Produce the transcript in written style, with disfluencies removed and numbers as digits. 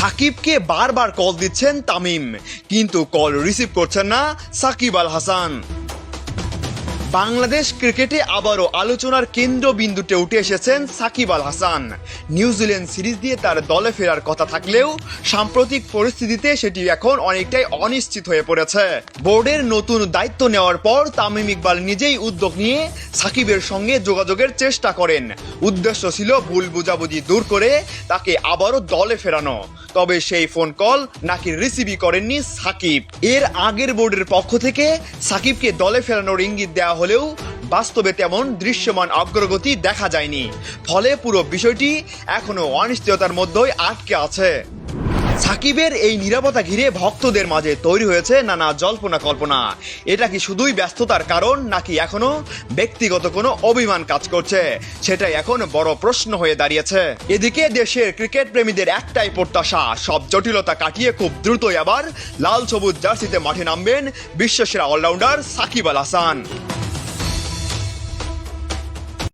সাকিবকে বারবার কল দিচ্ছেন তামিম, কিন্তু কল রিসিভ করছেন না সাকিব আল হাসান। বাংলাদেশ ক্রিকেটে আবারও আলোচনার কেন্দ্রবিন্দুতে উঠে এসেছেন সাকিব আল হাসান। নিউজিল্যান্ড সিরিজ দিয়ে তার দলে ফেরার কথা থাকলেও সাম্প্রতিক পরিস্থিতিতে সেটি এখন অনেকটাই অনিশ্চিত হয়ে পড়েছে। বোর্ডের নতুন দায়িত্ব নেওয়ার পর তামিম ইকবাল নিজেই উদ্যোগ নিয়ে সাকিবের সঙ্গে যোগাযোগের চেষ্টা করেন। উদ্দেশ্য ছিল ভুল বুঝাবুঝি দূর করে তাকে আবারও দলে ফেরানো। তবে সেই ফোন কল নাকি রিসিভই করেননি সাকিব। এর আগের বোর্ডের পক্ষ থেকে সাকিবকে দলে ফেরানোর ইঙ্গিত দেওয়া হলেও বাস্তবে তেমন দৃশ্যমান অগ্রগতি দেখা যায়নি। ফলে পুরো বিষয়টি এখনো অনিশ্চয়তার মধ্যেই আটকে আছে। সাকিবের এই নীরবতা ঘিরে ভক্তদের মাঝে তৈরি হয়েছে নানা জল্পনা কল্পনা। এটা কি শুধুই ব্যস্ততার কারণ, নাকি এখনো ব্যক্তিগত কোনো অভিমান কাজ করছে, সেটাই এখন বড় প্রশ্ন হয়ে দাঁড়িয়েছে। এদিকে দেশের ক্রিকেট প্রেমীদের একটাই প্রত্যাশা, সব জটিলতা কাটিয়ে খুব দ্রুতই আবার লাল সবুজ জার্সিতে মাঠে নামবেন বিশ্বসেরা অলরাউন্ডার সাকিব আল হাসান।